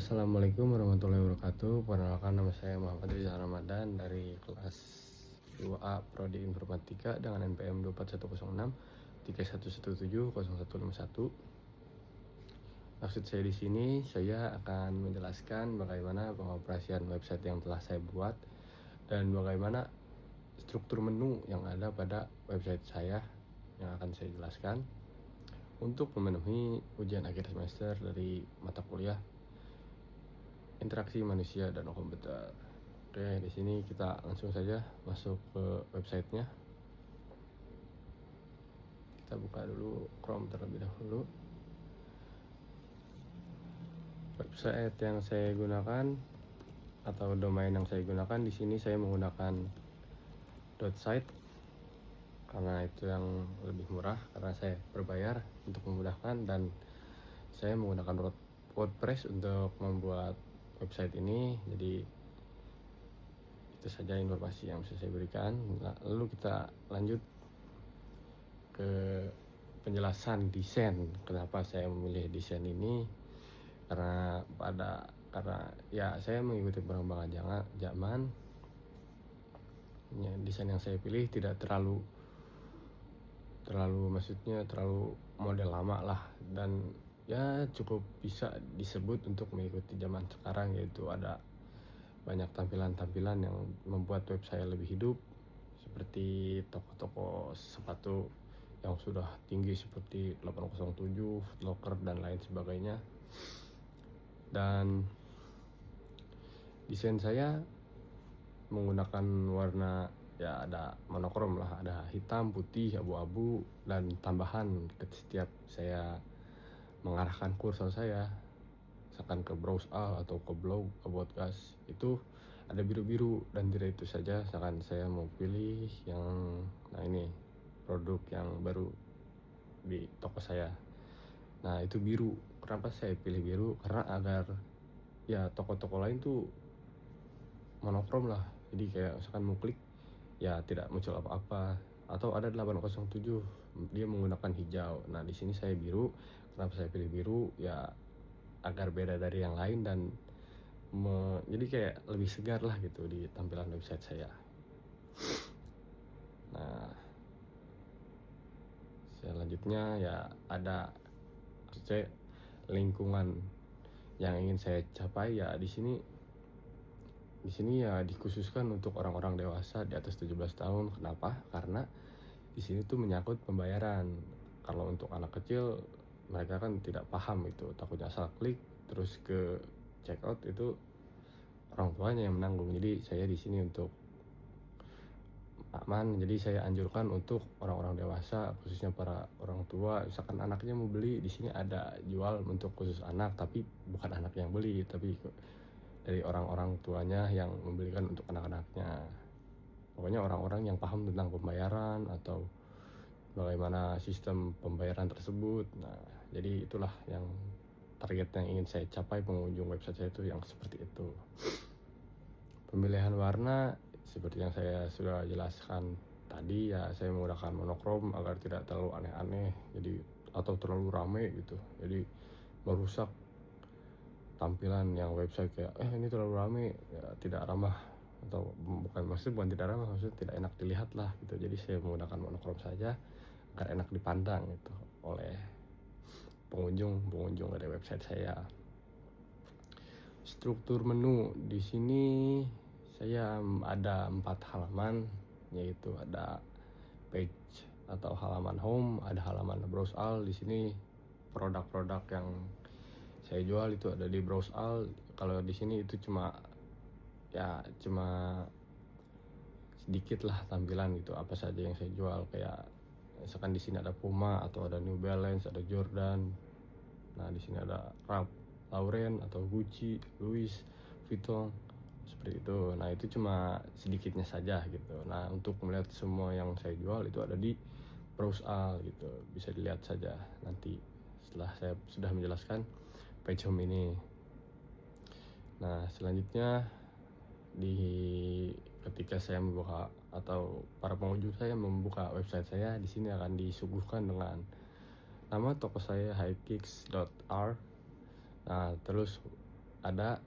Assalamualaikum warahmatullahi wabarakatuh. Perkenalkan, nama saya Muhammad Rizal Ramadan dari kelas 2A Prodi Informatika dengan NPM 24106 31170151. Maksud saya di sini, saya akan menjelaskan bagaimana pengoperasian website yang telah saya buat dan bagaimana struktur menu yang ada pada website saya yang akan saya jelaskan untuk memenuhi ujian akhir semester dari mata kuliah interaksi manusia dan komputer. Oke, di sini kita langsung saja masuk ke websitenya. Kita buka dulu Chrome terlebih dahulu. Website yang saya gunakan atau domain yang saya gunakan di sini saya menggunakan .site karena itu yang lebih murah karena saya berbayar untuk memudahkan, dan saya menggunakan WordPress untuk membuat website ini. Jadi itu saja informasi yang bisa saya berikan. Lalu kita lanjut ke penjelasan desain. Kenapa saya memilih desain ini? Karena ya saya mengikuti perkembangan zaman. Ya, desain yang saya pilih tidak terlalu model lama lah, dan ya cukup bisa disebut untuk mengikuti zaman sekarang, yaitu ada banyak tampilan-tampilan yang membuat web saya lebih hidup, seperti toko-toko sepatu yang sudah tinggi seperti 807, Footlocker dan lain sebagainya. Dan desain saya menggunakan warna ya ada monokrom lah, ada hitam, putih, abu-abu, dan tambahan setiap saya mengarahkan kursor saya, misalkan ke browse all atau ke blog, ke broadcast, itu ada biru-biru. Dan tidak itu saja, misalkan saya mau pilih yang ini produk yang baru di toko saya, nah itu biru. Kenapa saya pilih biru? Karena agar ya toko-toko lain tuh monokrom lah, jadi kayak misalkan mau klik ya tidak muncul apa-apa. Atau ada 807 dia menggunakan hijau, nah di sini saya biru. Kenapa saya pilih biru? Ya agar beda dari yang lain dan jadi kayak lebih segar lah gitu di tampilan website saya. Nah, selanjutnya ya ada lingkungan yang ingin saya capai. Ya di sini ya dikhususkan untuk orang-orang dewasa di atas 17 tahun. Kenapa? Karena di sini tuh menyangkut pembayaran. Kalau untuk anak kecil, mereka kan tidak paham itu, takutnya asal klik terus ke checkout, itu orang tuanya yang menanggung. Jadi saya di sini untuk aman. Jadi saya anjurkan untuk orang-orang dewasa, khususnya para orang tua. Misalkan anaknya mau beli, di sini ada jual untuk khusus anak, tapi bukan anak yang beli, tapi dari orang-orang tuanya yang membelikan untuk anak-anaknya. Pokoknya orang-orang yang paham tentang pembayaran atau bagaimana sistem pembayaran tersebut. Nah, jadi itulah yang target yang ingin saya capai pengunjung website saya itu, yang seperti itu. Pemilihan warna seperti yang saya sudah jelaskan tadi, ya saya menggunakan monokrom agar tidak terlalu aneh-aneh, jadi atau terlalu ramai gitu, jadi merusak tampilan yang website kayak ini terlalu ramai, ya tidak ramah, atau bukan tidak ramah, maksudnya tidak enak dilihat lah gitu. Jadi saya menggunakan monokrom saja agar enak dipandang gitu oleh pengunjung dari website saya. Struktur menu di sini saya ada 4 halaman, yaitu ada page atau halaman home, ada halaman browse all. Di sini produk-produk yang saya jual itu ada di browse all. Kalau di sini itu cuma sedikit lah tampilan gitu, apa saja yang saya jual. Kayak misalkan di sini ada Puma atau ada New Balance, ada Jordan. Nah di sini ada Ralph Lauren atau Gucci, Louis Vuitton, seperti itu. Nah itu cuma sedikitnya saja gitu. Nah untuk melihat semua yang saya jual itu ada di browse all gitu, bisa dilihat saja nanti setelah saya sudah menjelaskan page home ini. Nah selanjutnya ketika saya membuka atau para pengunjung saya membuka website saya, di sini akan disuguhkan dengan nama toko saya, hypekicks.r. Nah terus ada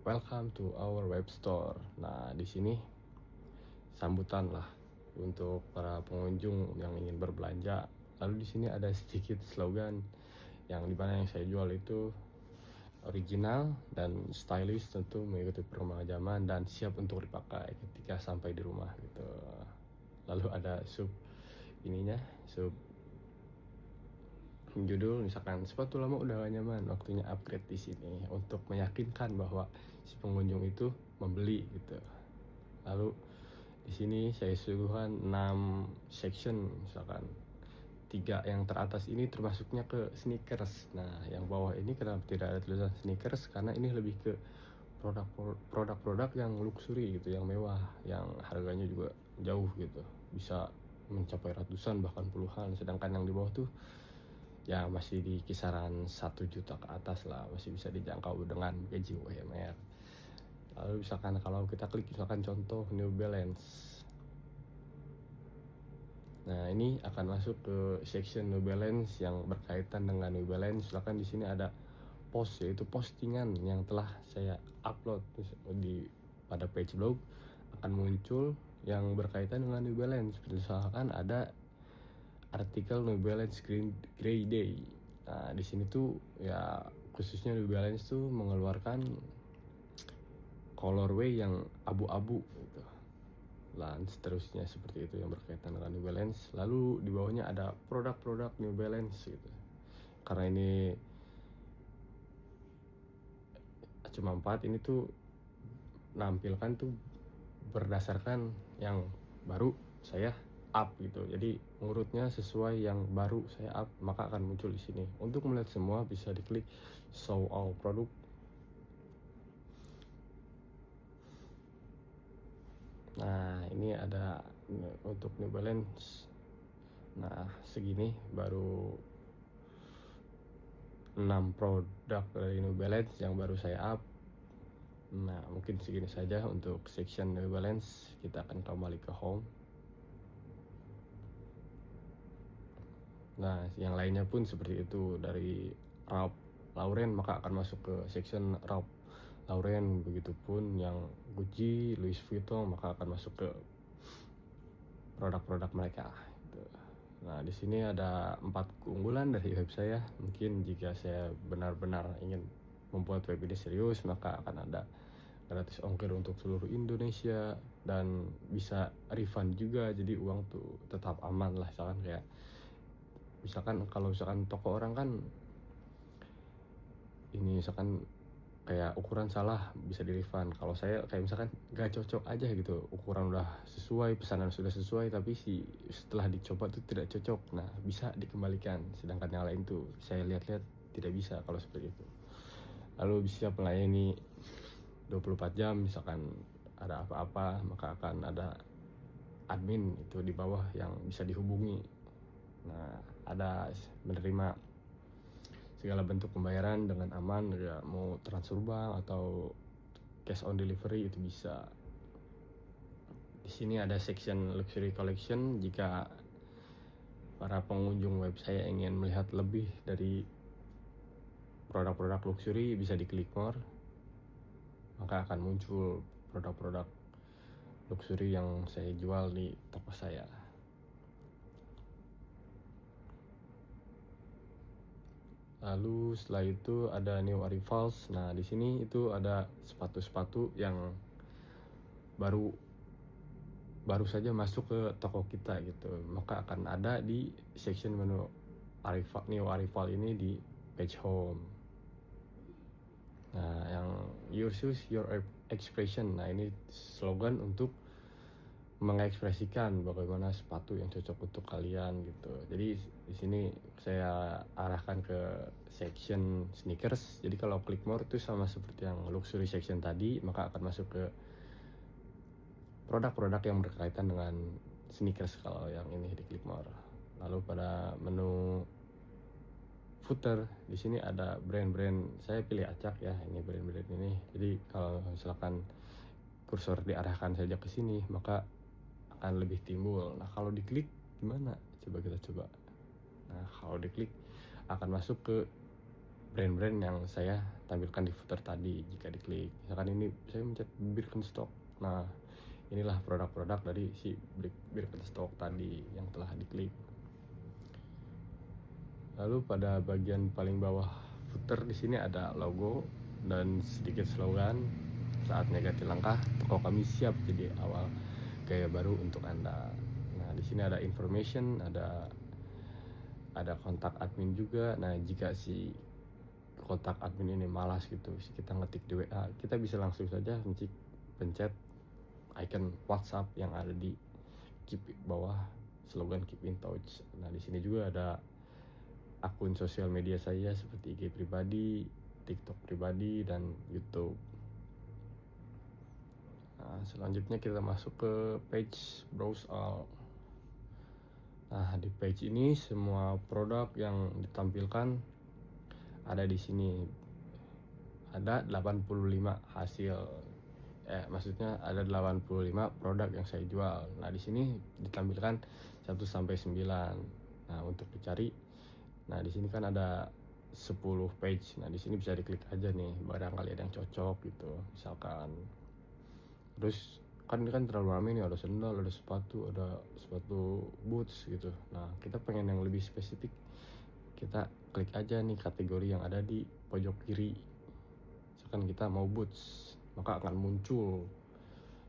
welcome to our web store. Nah, di sini sambutan lah untuk para pengunjung yang ingin berbelanja. Lalu di sini ada sedikit slogan yang dimana yang saya jual itu original dan stylish, tentu mengikuti perkembangan zaman dan siap untuk dipakai ketika sampai di rumah gitu. Lalu ada sub judul misalkan sepatu lama udah gak nyaman, waktunya upgrade di sini untuk meyakinkan bahwa si pengunjung itu membeli gitu. Lalu di sini saya suguhkan 6 section, misalkan 3 yang teratas ini termasuknya ke sneakers. Nah, yang bawah ini kenapa tidak ada tulisan sneakers? Karena ini lebih ke produk-produk yang luxury gitu, yang mewah, yang harganya juga jauh gitu, bisa mencapai ratusan bahkan puluhan. Sedangkan yang di bawah tuh ya masih di kisaran 1 juta ke atas lah, masih bisa dijangkau dengan gaji UMR. Lalu misalkan kalau kita klik misalkan contoh New Balance. Nah, ini akan masuk ke section New Balance yang berkaitan dengan New Balance. Misalkan di sini ada post, yaitu postingan yang telah saya upload pada page blog, akan muncul yang berkaitan dengan New Balance. Misalkan ada artikel New Balance Grey Day. Nah, di sini tuh ya khususnya New Balance tuh mengeluarkan colorway yang abu-abu gitu. Dan seterusnya seperti itu yang berkaitan dengan New Balance. Lalu di bawahnya ada produk-produk New Balance gitu. Karena ini cuma 4, ini tuh nampilkan tuh berdasarkan yang baru saya up gitu. Jadi urutnya sesuai yang baru saya up, maka akan muncul di sini. Untuk melihat semua bisa diklik show all produk. Nah, ini ada untuk New Balance. Nah, segini baru 6 produk dari New Balance yang baru saya up. Nah, mungkin segini saja untuk section New Balance. Kita akan kembali ke home. Nah, yang lainnya pun seperti itu. Dari Ralph Lauren maka akan masuk ke section Ralph Lauren. Begitupun yang Gucci, Louis Vuitton maka akan masuk ke produk-produk mereka. Nah, di sini ada 4 keunggulan dari web saya. Mungkin jika saya benar-benar ingin membuat web ini serius, maka akan ada gratis ongkir untuk seluruh Indonesia dan bisa refund juga. Jadi uang tuh tetap aman lah. Misalkan kalau toko orang kan ini misalkan kayak ukuran salah bisa di refund. Kalau saya kayak misalkan gak cocok aja gitu, ukuran udah sesuai, pesanan sudah sesuai, tapi setelah dicoba tuh tidak cocok, nah bisa dikembalikan. Sedangkan yang lain tuh saya lihat-lihat tidak bisa kalau seperti itu. Lalu bisa melayani 24 jam, misalkan ada apa-apa maka akan ada admin itu di bawah yang bisa dihubungi. Nah, ada menerima segala bentuk pembayaran dengan aman, ya mau transfer bank atau cash on delivery itu bisa. Di sini ada section luxury collection. Jika para pengunjung web saya ingin melihat lebih dari produk-produk luxury, bisa diklik more, maka akan muncul produk-produk luxury yang saya jual di toko saya. Lalu setelah itu ada new arrivals. Nah, di sini itu ada sepatu-sepatu yang baru saja masuk ke toko kita gitu. Maka akan ada di section menu new arrival ini di page home. Nah, yang your shoes, your expression. Nah, ini slogan untuk mengekspresikan bagaimana sepatu yang cocok untuk kalian gitu. Jadi di sini saya arahkan ke section sneakers. Jadi kalau klik more itu sama seperti yang luxury section tadi, maka akan masuk ke produk-produk yang berkaitan dengan sneakers kalau yang ini di klik more. Lalu pada menu footer di sini ada brand-brand. Saya pilih acak ya, ini brand-brand ini. Jadi kalau misalkan kursor diarahkan saja ke sini, maka akan lebih timbul. Nah, kalau diklik gimana? Coba kita coba. Nah, kalau diklik akan masuk ke brand-brand yang saya tampilkan di footer tadi jika diklik. Misalkan ini saya mencet Birkenstock. Nah, inilah produk-produk dari si Birkenstock tadi yang telah diklik. Lalu pada bagian paling bawah footer di sini ada logo dan sedikit slogan. Saatnya ganti langkah, toko kami siap jadi awal gaya baru untuk Anda. Nah, di sini ada information, ada kontak admin juga. Nah, jika si kontak admin ini malas gitu, kita ngetik di WA, kita bisa langsung saja pencet icon WhatsApp yang ada di bawah slogan keep in touch. Nah, di sini juga ada akun sosial media saya seperti IG pribadi, TikTok pribadi, dan YouTube. Nah, selanjutnya kita masuk ke page browse all. Nah, di page ini semua produk yang ditampilkan ada di sini. Ada 85 hasil. Maksudnya ada 85 produk yang saya jual. Nah, di sini ditampilkan 1 sampai 9. Nah, untuk dicari, nah di sini kan ada 10 page. Nah, di sini bisa diklik aja nih, barangkali ada yang cocok gitu. Misalkan. Terus kan ini kan terlalu ramai nih, ada sendal, ada sepatu boots gitu. Nah, kita pengen yang lebih spesifik. Kita klik aja nih kategori yang ada di pojok kiri. Misalkan kita mau boots, maka akan muncul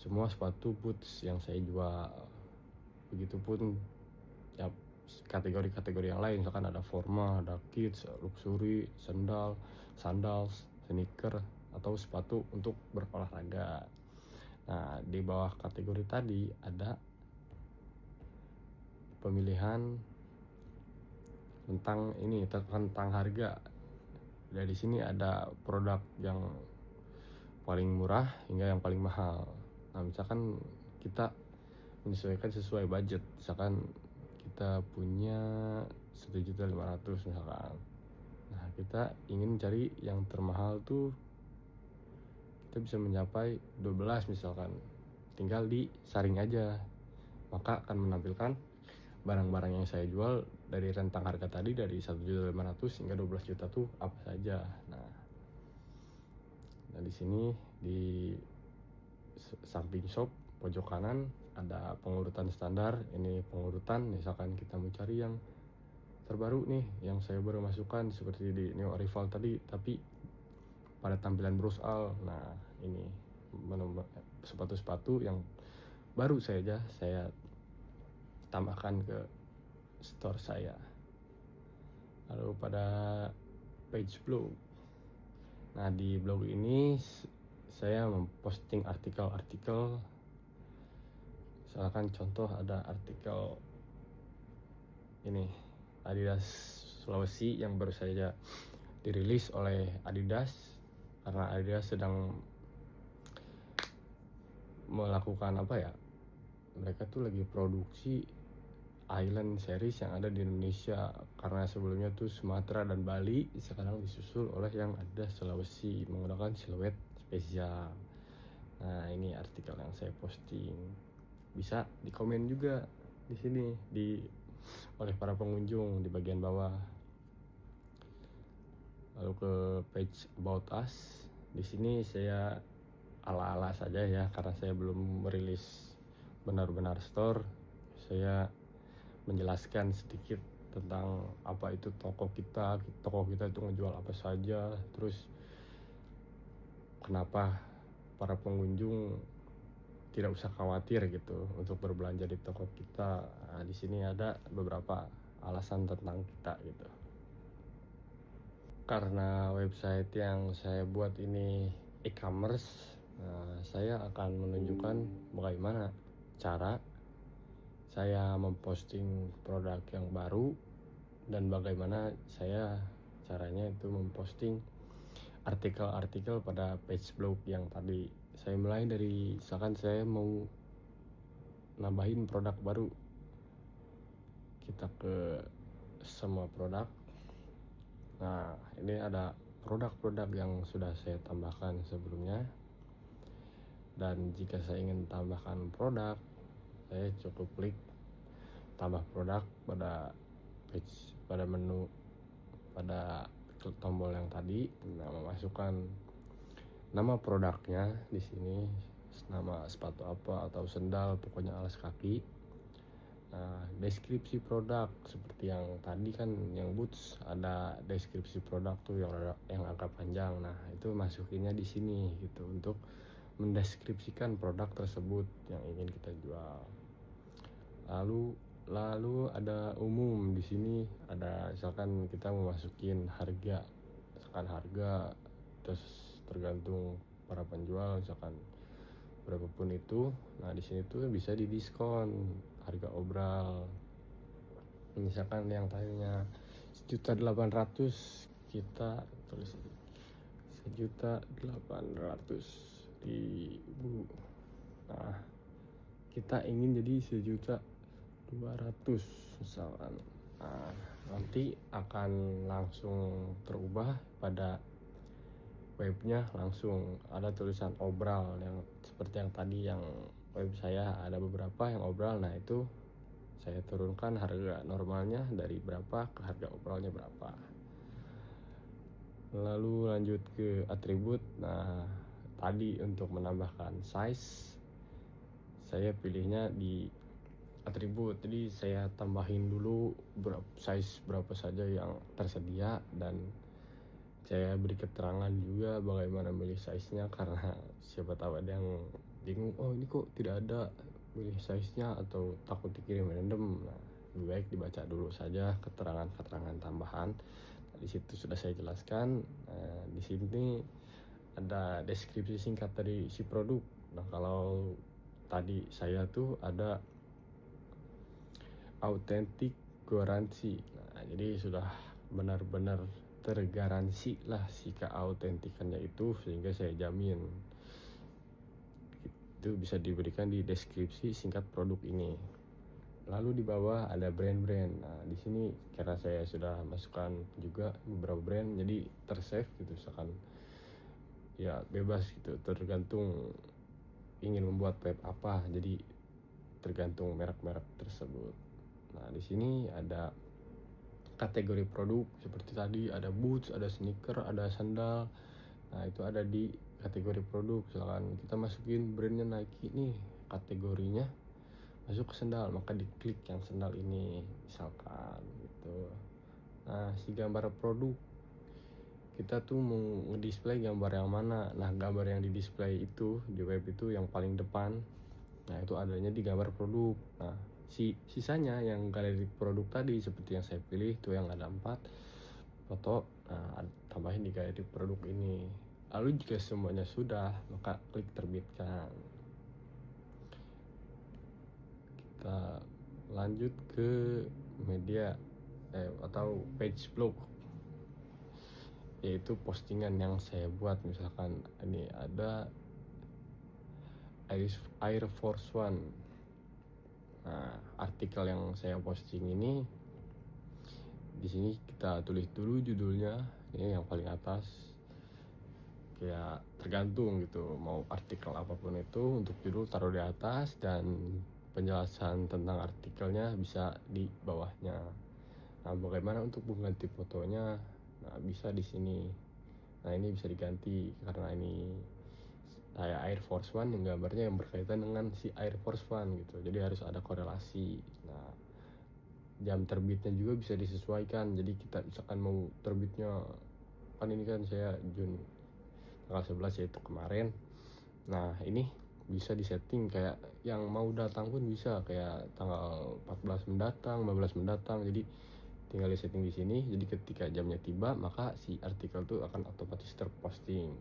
semua sepatu boots yang saya jual. Begitupun ya kategori-kategori yang lain, misalkan ada formal, ada kids, luxury, sandals, sneaker, atau sepatu untuk berolahraga. Nah, di bawah kategori tadi ada pemilihan tentang harga. Dari sini ada produk yang paling murah hingga yang paling mahal. Nah, misalkan kita menyesuaikan sesuai budget. Misalkan kita punya 1.500.000 misalkan. Nah, kita ingin cari yang termahal tuh kita bisa mencapai 12 misalkan. Tinggal disaring aja. Maka akan menampilkan barang-barang yang saya jual dari rentang harga tadi dari 1.500.000 hingga 12 juta tuh apa saja. Nah, di sini di samping shop pojok kanan ada pengurutan standar. Ini pengurutan, misalkan kita mau cari yang terbaru nih, yang saya baru masukkan seperti di Neo Arrival tadi, tapi pada tampilan browse all. Nah, ini sepatu-sepatu yang baru saya tambahkan ke store saya. Lalu pada page blog. Nah, di blog ini saya memposting artikel-artikel. Misalkan contoh ada artikel ini Adidas Sulawesi yang baru saja dirilis oleh Adidas, karena Adidas sedang melakukan mereka tuh lagi produksi Island series yang ada di Indonesia, karena sebelumnya tuh Sumatera dan Bali, sekarang disusul oleh yang ada Sulawesi menggunakan siluet spesial. Nah, ini artikel yang saya posting, bisa dikomen juga di sini oleh para pengunjung di bagian bawah. Lalu ke page about us, di sini saya ala-ala saja ya, karena saya belum merilis benar-benar store. Saya menjelaskan sedikit tentang apa itu toko kita itu ngejual apa saja, terus kenapa para pengunjung tidak usah khawatir gitu untuk berbelanja di toko kita. Nah, di sini ada beberapa alasan tentang kita gitu. Karena website yang saya buat ini e-commerce, saya akan menunjukkan bagaimana cara saya memposting produk yang baru dan bagaimana caranya itu memposting artikel-artikel pada page blog yang tadi. Saya mulai dari misalkan saya mau nambahin produk baru, kita ke semua produk. Nah, ini ada produk-produk yang sudah saya tambahkan sebelumnya, dan jika saya ingin tambahkan produk, saya cukup klik tambah produk pada menu pada tombol yang tadi, nah memasukkan nama produknya di sini, nama sepatu apa atau sendal, pokoknya alas kaki. Nah, deskripsi produk seperti yang tadi kan, yang boots ada deskripsi produk tuh yang agak panjang. Nah, itu masukinnya di sini gitu untuk mendeskripsikan produk tersebut yang ingin kita jual. Lalu ada umum di sini, ada misalkan kita mau masukin harga, misalkan harga, terus tergantung para penjual misalkan berapapun itu. Nah, di sini tuh bisa didiskon harga obral. Misalkan yang tadinya 1.800.000 kita tulis 1.800.000. Nah, kita ingin jadi 1.200.000 misalkan. Nah, nanti akan langsung terubah pada webnya, langsung ada tulisan obral yang seperti yang tadi, yang web saya ada beberapa yang obral. Nah, itu saya turunkan harga normalnya dari berapa ke harga obralnya berapa. Lalu lanjut ke atribut. Nah, tadi untuk menambahkan size saya pilihnya di atribut, jadi saya tambahin dulu size berapa saja yang tersedia, dan saya beri keterangan juga bagaimana milih size-nya, karena siapa tahu ada yang bingung, oh ini kok tidak ada milih size-nya, atau takut dikirim random. Nah, lebih baik dibaca dulu saja keterangan-keterangan tambahan. Nah, di situ sudah saya jelaskan. Di sini ada deskripsi singkat dari si produk. Nah, kalau tadi saya tuh ada autentik garansi. Nah, jadi sudah benar-benar tergaransi lah si keautentikannya itu, sehingga saya jamin itu bisa diberikan di deskripsi singkat produk ini. Lalu di bawah ada brand-brand. Nah, di sini karena saya sudah masukkan juga beberapa brand, jadi tersave gitu, misalkan ya bebas gitu, tergantung ingin membuat web apa, jadi tergantung merek-merek tersebut. Nah, di sini ada kategori produk seperti tadi, ada boots, ada sneaker, ada sandal. Nah, itu ada di kategori produk. Misalkan kita masukin brandnya Nike nih, kategorinya masuk ke sandal, maka diklik yang sandal ini misalkan gitu. Nah, si gambar produk, kita tuh mau ngedisplay gambar yang mana. Nah, gambar yang di display itu di web itu yang paling depan, nah itu adanya di gambar produk. Nah, sisanya yang galeri produk tadi seperti yang saya pilih itu yang ada 4 foto, nah tambahin di galeri produk ini. Lalu jika semuanya sudah, maka klik terbitkan. Kita lanjut ke media atau page blog, yaitu postingan yang saya buat. Misalkan ini ada Air Force One. Nah, artikel yang saya posting ini, di sini kita tulis dulu judulnya, ini yang paling atas. Kayak tergantung gitu, mau artikel apapun itu, untuk judul taruh di atas dan penjelasan tentang artikelnya bisa di bawahnya. Nah, bagaimana untuk mengganti fotonya? Nah, bisa di sini. Nah, ini bisa diganti karena ini saya Air Force One, yang gambarnya yang berkaitan dengan si Air Force One gitu, jadi harus ada korelasi. Nah, jam terbitnya juga bisa disesuaikan, jadi kita misalkan mau terbitnya, kan ini kan saya Juni tanggal 11 yaitu kemarin. Nah, ini bisa disetting kayak yang mau datang pun bisa, kayak tanggal 14 mendatang, 15 mendatang, jadi tinggal disetting di sini. Jadi ketika jamnya tiba, maka si artikel itu akan otomatis terposting.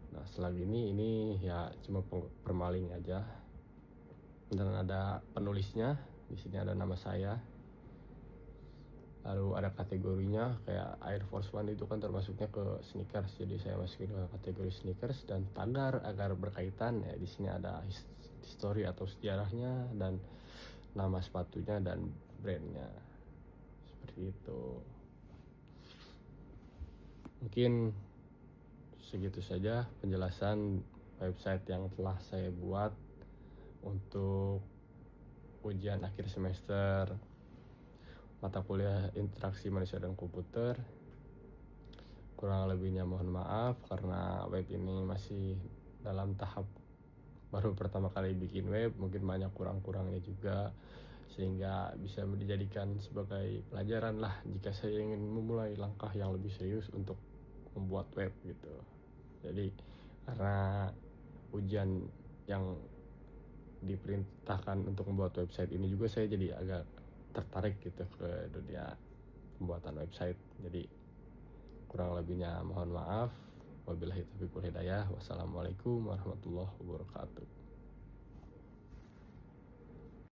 Nah, setelah ini ya cuma permaling aja, dan ada penulisnya. Di sini ada nama saya, lalu ada kategorinya, kayak Air Force One itu kan termasuknya ke sneakers, jadi saya masukin ke kategori sneakers. Dan tagar agar berkaitan, ya di sini ada history atau sejarahnya, dan nama sepatunya dan brandnya, seperti itu. Mungkin segitu saja penjelasan website yang telah saya buat untuk ujian akhir semester mata kuliah interaksi manusia dan komputer. Kurang lebihnya mohon maaf karena web ini masih dalam tahap baru pertama kali bikin web, mungkin banyak kurang-kurangnya juga, sehingga bisa dijadikan sebagai pelajaran lah jika saya ingin memulai langkah yang lebih serius untuk membuat web gitu. Jadi karena ujian yang diperintahkan untuk membuat website ini juga, saya jadi agak tertarik gitu ke dunia pembuatan website. Jadi kurang lebihnya mohon maaf. Wabillahi taufiq wal hidayah. Wassalamualaikum warahmatullahi wabarakatuh.